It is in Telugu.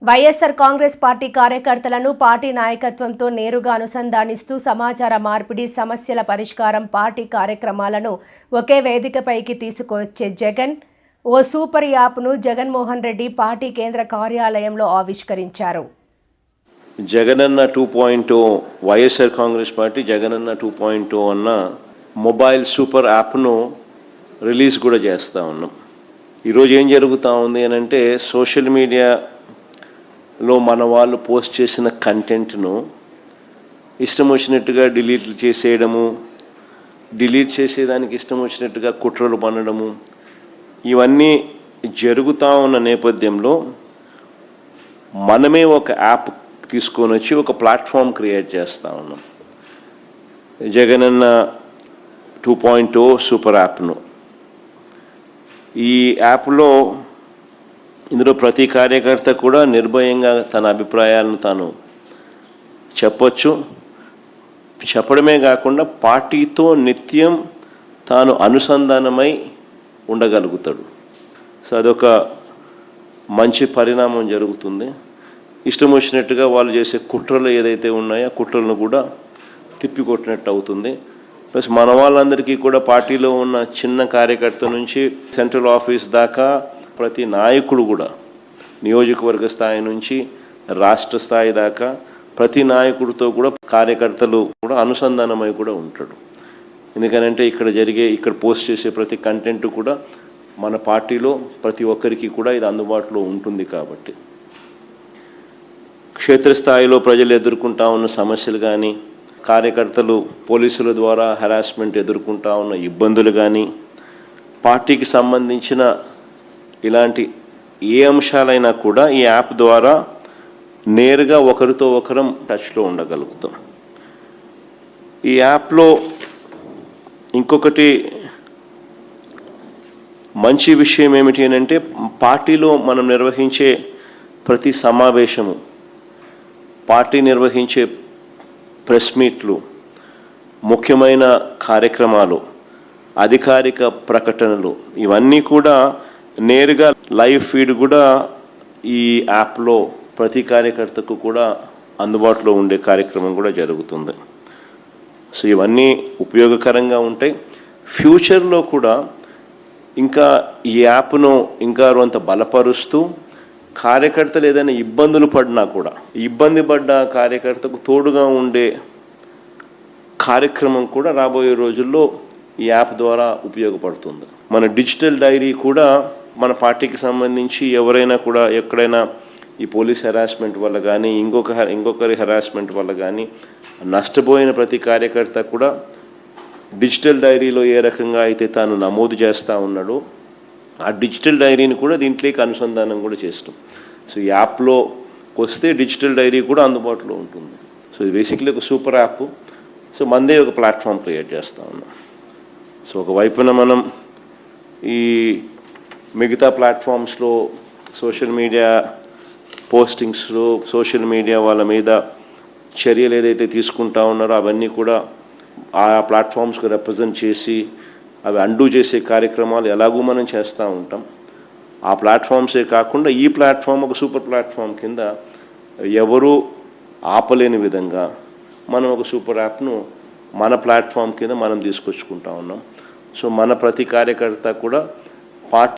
వైఎస్ఆర్ కాంగ్రెస్ పార్టీ కార్యకర్తలను పార్టీ నాయకత్వంతో నేరుగా అనుసంధానిస్తూ సమాచార మార్పిడి, సమస్యల పరిష్కారం, పార్టీ కార్యక్రమాలను ఒకే వేదికపైకి తీసుకువచ్చే జగన్ ఓ సూపర్ యాప్ను జగన్మోహన్ రెడ్డి పార్టీ కేంద్ర కార్యాలయంలో ఆవిష్కరించారు. జగనన్న 2.0 వైఎస్ఆర్ కాంగ్రెస్ పార్టీ జగనన్న 2.0 అన్న మొబైల్ సూపర్ యాప్ను రిలీజ్ కూడా చేస్తూ ఉన్నాం. ఈరోజు ఏం జరుగుతూ ఉంది అని అంటే, సోషల్ మీడియాలో మన వాళ్ళు పోస్ట్ చేసిన కంటెంట్ను ఇష్టం వచ్చినట్టుగా డిలీట్ చేసేయడము, డిలీట్ చేసేదానికి ఇష్టం వచ్చినట్టుగా కుట్రలు పన్నడము, ఇవన్నీ జరుగుతూ ఉన్న నేపథ్యంలో మనమే ఒక యాప్ తీసుకొని వచ్చి ఒక ప్లాట్ఫామ్ క్రియేట్ చేస్తూ ఉన్నాం. జగనన్న 2.0 సూపర్ యాప్ను. ఈ యాప్లో ఇందులో ప్రతి కార్యకర్త కూడా నిర్భయంగా తన అభిప్రాయాలను తాను చెప్పొచ్చు. చెప్పడమే కాకుండా పార్టీతో నిత్యం తాను అనుసంధానమై ఉండగలుగుతాడు. సో అదొక మంచి పరిణామం జరుగుతుంది. ఇష్టం వచ్చినట్టుగా వాళ్ళు చేసే కుట్రలు ఏదైతే ఉన్నాయో కుట్రలను కూడా తిప్పికొట్టినట్టు అవుతుంది. ప్లస్ మన వాళ్ళందరికీ కూడా పార్టీలో ఉన్న చిన్న కార్యకర్త నుంచి సెంట్రల్ ఆఫీస్ దాకా ప్రతి నాయకుడు కూడా, నియోజకవర్గ స్థాయి నుంచి రాష్ట్ర స్థాయి దాకా ప్రతి నాయకుడితో కూడా కార్యకర్తలు కూడా అనుసంధానమై కూడా ఉంటాడు. ఎందుకనంటే ఇక్కడ పోస్ట్ చేసే ప్రతి కంటెంట్ కూడా మన పార్టీలో ప్రతి ఒక్కరికి కూడా ఇది అందుబాటులో ఉంటుంది. కాబట్టి క్షేత్రస్థాయిలో ప్రజలు ఎదుర్కొంటా ఉన్న సమస్యలు కానీ, కార్యకర్తలు పోలీసుల ద్వారా హెరాస్మెంట్ ఎదుర్కొంటా ఉన్న ఇబ్బందులు కానీ, పార్టీకి సంబంధించిన ఇలాంటి ఏ అంశాలైనా కూడా ఈ యాప్ ద్వారా నేరుగా ఒకరితో ఒకరం టచ్లో ఉండగలుగుతాం. ఈ యాప్లో ఇంకొకటి మంచి విషయం ఏమిటి అని అంటే, పార్టీలో మనం నిర్వహించే ప్రతి సమావేశము, పార్టీ నిర్వహించే ప్రెస్ మీట్లు, ముఖ్యమైన కార్యక్రమాలు, అధికారిక ప్రకటనలు, ఇవన్నీ కూడా నేరుగా లైవ్ ఫీడ్ కూడా ఈ యాప్లో ప్రతి కార్యకర్తకు కూడా అందుబాటులో ఉండే కార్యక్రమం కూడా జరుగుతుంది. సో ఇవన్నీ ఉపయోగకరంగా ఉంటాయి. ఫ్యూచర్లో కూడా ఇంకా ఈ యాప్ను ఇంకా కొంత బలపరుస్తూ, కార్యకర్తలు ఏదైనా ఇబ్బందులు పడినా కూడా ఇబ్బంది పడ్డ కార్యకర్తకు తోడుగా ఉండే కార్యక్రమం కూడా రాబోయే రోజుల్లో ఈ యాప్ ద్వారా ఉపయోగపడుతుంది. మన డిజిటల్ డైరీ కూడా మన పార్టీకి సంబంధించి ఎవరైనా కూడా ఎక్కడైనా ఈ పోలీస్ హెరాస్మెంట్ వల్ల కానీ ఇంకొకరి హెరాస్మెంట్ వల్ల కానీ నష్టపోయిన ప్రతి కార్యకర్త కూడా డిజిటల్ డైరీలో ఏ రకంగా అయితే తాను నమోదు చేస్తూ ఉన్నాడో ఆ డిజిటల్ డైరీని కూడా దీంట్లోకి అనుసంధానం కూడా చేస్తాం. సో ఈ యాప్లోకి వస్తే డిజిటల్ డైరీ కూడా అందుబాటులో ఉంటుంది. సో ఇది బేసిక్లీ ఒక సూపర్ యాప్. సో మనదే ఒక ప్లాట్ఫామ్ క్రియేట్ చేస్తూ ఉన్నాం. సో ఒకవైపున మనం ఈ మిగతా ప్లాట్ఫామ్స్లో సోషల్ మీడియా పోస్టింగ్స్లో సోషల్ మీడియా వాళ్ళ మీద చర్యలు ఏదైతే తీసుకుంటా ఉన్నారో అవన్నీ కూడా ఆ ప్లాట్ఫామ్స్కి రిప్రజెంట్ చేసి అవి అండూ చేసే కార్యక్రమాలు ఎలాగూ మనం చేస్తూ ఉంటాం. ఆ ప్లాట్ఫామ్సే కాకుండా ఈ ప్లాట్ఫామ్ ఒక సూపర్ ప్లాట్ఫామ్ కింద ఎవరూ ఆపలేని విధంగా మనం ఒక సూపర్ యాప్ను మన ప్లాట్ఫామ్ కింద మనం తీసుకొచ్చుకుంటా ఉన్నాం. సో మన ప్రతి కార్యకర్త కూడా పార్టీ